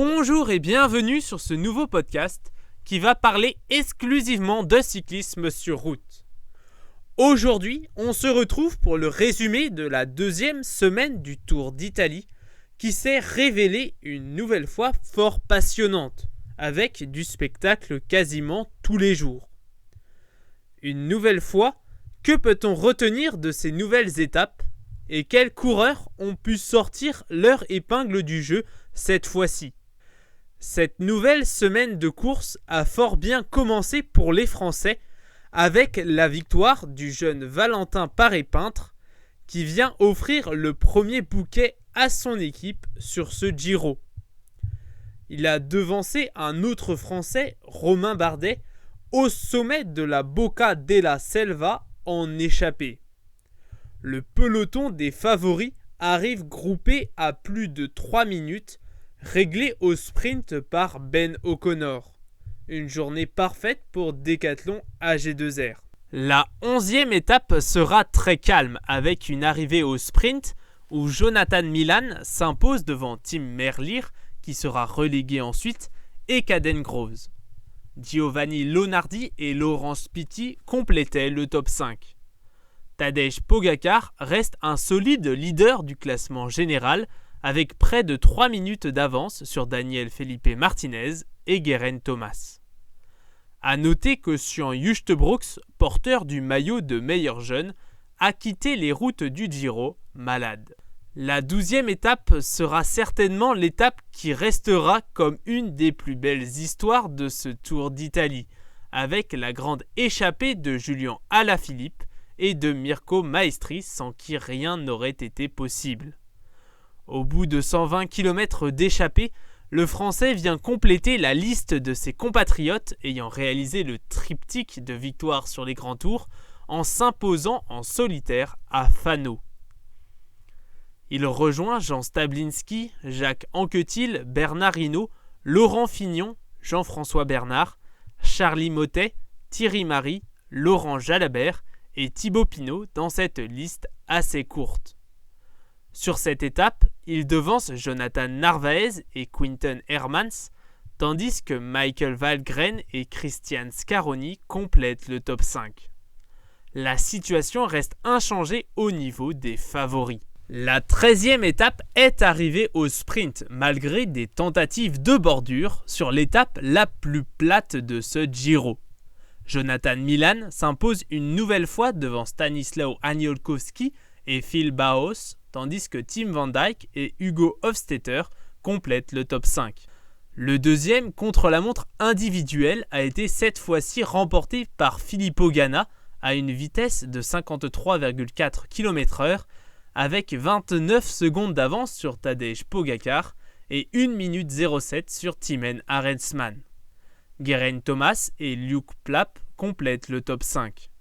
Bonjour et bienvenue sur ce nouveau podcast qui va parler exclusivement de cyclisme sur route. Aujourd'hui, on se retrouve pour le résumé de la deuxième semaine du Tour d'Italie qui s'est révélée une nouvelle fois fort passionnante, avec du spectacle quasiment tous les jours. Une nouvelle fois, que peut-on retenir de ces nouvelles étapes et quels coureurs ont pu sortir leur épingle du jeu cette fois-ci? Cette nouvelle semaine de course a fort bien commencé pour les Français avec la victoire du jeune Valentin Paré-Peintre qui vient offrir le premier bouquet à son équipe sur ce Giro. Il a devancé un autre Français, Romain Bardet, au sommet de la Boca della Selva en échappée. Le peloton des favoris arrive groupé à plus de 3 minutes, réglé au sprint par Ben O'Connor. Une journée parfaite pour Decathlon AG2R. La 11e étape sera très calme avec une arrivée au sprint où Jonathan Milan s'impose devant Tim Merlier qui sera relégué ensuite et Caden Groves. Giovanni Lonardi et Laurence Pitti complétaient le top 5. Tadej Pogačar reste un solide leader du classement général avec près de 3 minutes d'avance sur Daniel Felipe Martinez et Geraint Thomas. A noter que Sjan Justebroeks, porteur du maillot de meilleur jeune, a quitté les routes du Giro malade. La 12e étape sera certainement l'étape qui restera comme une des plus belles histoires de ce Tour d'Italie, avec la grande échappée de Julian Alaphilippe et de Mirko Maestri sans qui rien n'aurait été possible. Au bout de 120 km d'échappée, le Français vient compléter la liste de ses compatriotes ayant réalisé le triptyque de victoires sur les grands tours en s'imposant en solitaire à Fano. Il rejoint Jean Stablinski, Jacques Anquetil, Bernard Hinault, Laurent Fignon, Jean-François Bernard, Charlie Mottet, Thierry Marey, Laurent Jalabert et Thibaut Pinot dans cette liste assez courte. Sur cette étape, il devance Jonathan Narvaez et Quinten Hermans, tandis que Michael Valgren et Christian Scaroni complètent le top 5. La situation reste inchangée au niveau des favoris. La 13e étape est arrivée au sprint malgré des tentatives de bordure sur l'étape la plus plate de ce Giro. Jonathan Milan s'impose une nouvelle fois devant Stanislaw Aniolkowski et Phil Bauhaus, tandis que Tim Van Dijk et Hugo Hofstetter complètent le top 5. Le deuxième contre-la-montre individuel a été cette fois-ci remporté par Filippo Ganna à une vitesse de 53,4 km/h avec 29 secondes d'avance sur Tadej Pogačar et 1 minute 07 sur Thymen Arensman. Geraint Thomas et Luke Plapp complètent le top 5.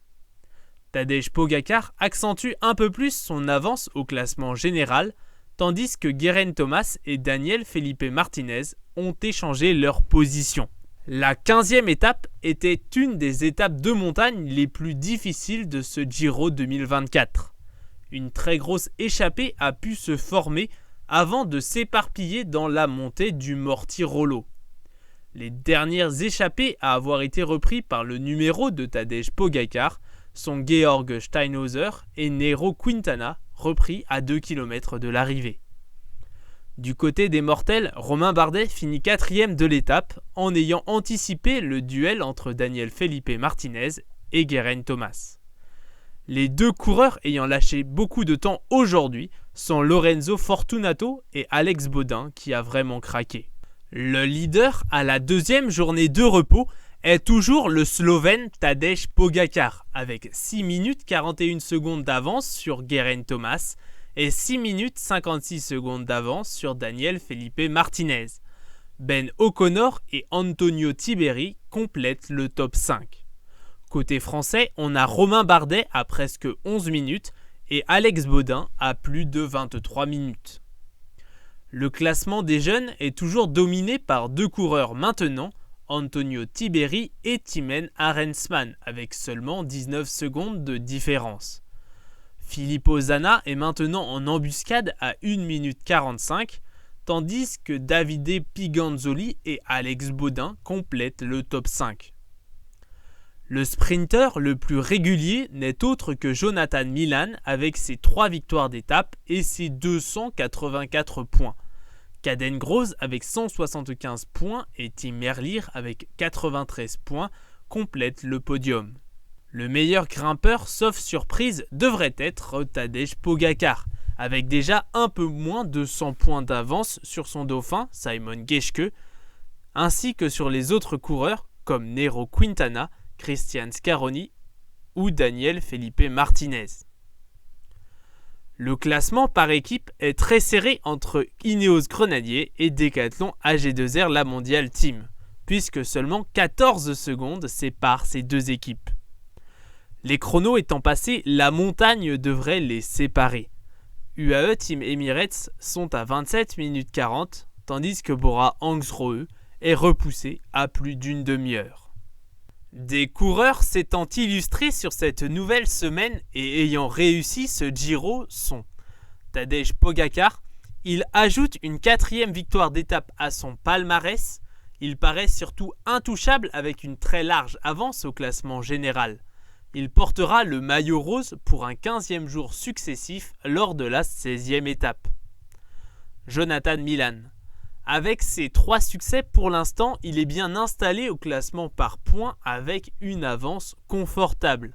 Tadej Pogačar accentue un peu plus son avance au classement général, tandis que Geraint Thomas et Daniel Felipe Martinez ont échangé leur position. La 15e étape était une des étapes de montagne les plus difficiles de ce Giro 2024. Une très grosse échappée a pu se former avant de s'éparpiller dans la montée du Mortirolo. Les dernières échappées à avoir été reprises par le numéro de Tadej Pogačar sont Georg Steinhauser et Nairo Quintana, repris à 2 km de l'arrivée. Du côté des mortels, Romain Bardet finit 4e de l'étape en ayant anticipé le duel entre Daniel Felipe Martinez et Geraint Thomas. Les deux coureurs ayant lâché beaucoup de temps aujourd'hui sont Lorenzo Fortunato et Alex Baudin qui a vraiment craqué. Le leader à la deuxième journée de repos est toujours le Slovène Tadej Pogačar avec 6 minutes 41 secondes d'avance sur Geraint Thomas et 6 minutes 56 secondes d'avance sur Daniel Felipe Martinez. Ben O'Connor et Antonio Tiberi complètent le top 5. Côté français, on a Romain Bardet à presque 11 minutes et Alex Baudin à plus de 23 minutes. Le classement des jeunes est toujours dominé par deux coureurs maintenant, Antonio Tiberi et Thymen Arensman, avec seulement 19 secondes de différence. Filippo Zanna est maintenant en embuscade à 1 minute 45, tandis que Davide Piganzoli et Alex Baudin complètent le top 5. Le sprinter le plus régulier n'est autre que Jonathan Milan avec ses 3 victoires d'étape et ses 284 points. Caden Gross avec 175 points et Tim Merlier avec 93 points complètent le podium. Le meilleur grimpeur, sauf surprise, devrait être Tadej Pogačar, avec déjà un peu moins de 100 points d'avance sur son dauphin, Simon Geschke, ainsi que sur les autres coureurs comme Nairo Quintana, Christian Scaroni ou Daniel Felipe Martinez. Le classement par équipe est très serré entre Ineos Grenadier et Decathlon AG2R La Mondiale Team, puisque seulement 14 secondes séparent ces deux équipes. Les chronos étant passés, la montagne devrait les séparer. UAE Team Emirates sont à 27 minutes 40, tandis que Bora Hansgrohe est repoussé à plus d'une demi-heure. Des coureurs s'étant illustrés sur cette nouvelle semaine et ayant réussi ce Giro sont Tadej Pogačar. Il ajoute une 4e victoire d'étape à son palmarès. Il paraît surtout intouchable avec une très large avance au classement général. Il portera le maillot rose pour un 15e jour successif lors de la 16e étape. Jonathan Milan. Avec ses 3 succès pour l'instant, il est bien installé au classement par points avec une avance confortable.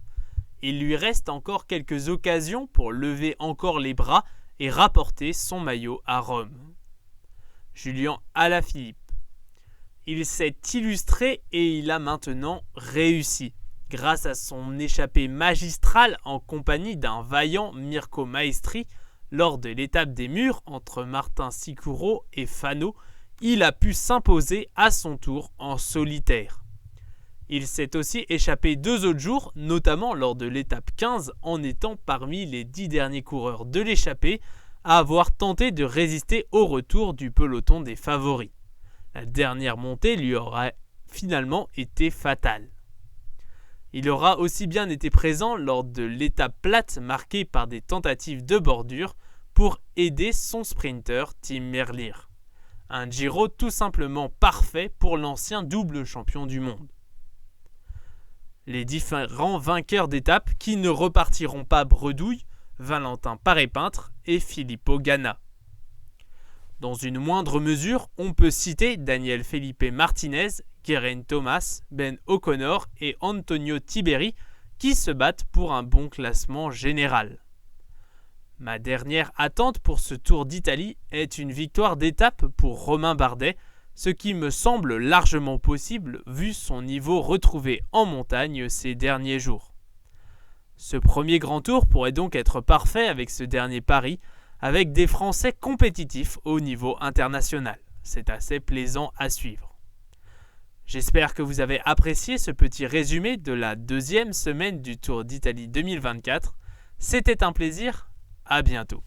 Il lui reste encore quelques occasions pour lever encore les bras et rapporter son maillot à Rome. Julian Alaphilippe. Il s'est illustré et il a maintenant réussi. Grâce à son échappée magistrale en compagnie d'un vaillant Mirko Maestri lors de l'étape des murs entre Martin Sicuro et Fano, il a pu s'imposer à son tour en solitaire. Il s'est aussi échappé 2 autres jours, notamment lors de l'étape 15 en étant parmi les 10 derniers coureurs de l'échappée à avoir tenté de résister au retour du peloton des favoris. La dernière montée lui aura finalement été fatale. Il aura aussi bien été présent lors de l'étape plate marquée par des tentatives de bordure pour aider son sprinter Tim Merlier. Un Giro tout simplement parfait pour l'ancien double champion du monde. Les différents vainqueurs d'étape qui ne repartiront pas bredouille, Valentin Paré-Peintre et Filippo Ganna. Dans une moindre mesure, on peut citer Daniel Felipe Martinez, Geraint Thomas, Ben O'Connor et Antonio Tiberi qui se battent pour un bon classement général. Ma dernière attente pour ce Tour d'Italie est une victoire d'étape pour Romain Bardet, ce qui me semble largement possible vu son niveau retrouvé en montagne ces derniers jours. Ce premier grand tour pourrait donc être parfait avec ce dernier pari, avec des Français compétitifs au niveau international. C'est assez plaisant à suivre. J'espère que vous avez apprécié ce petit résumé de la 2e semaine du Tour d'Italie 2024. C'était un plaisir, à bientôt.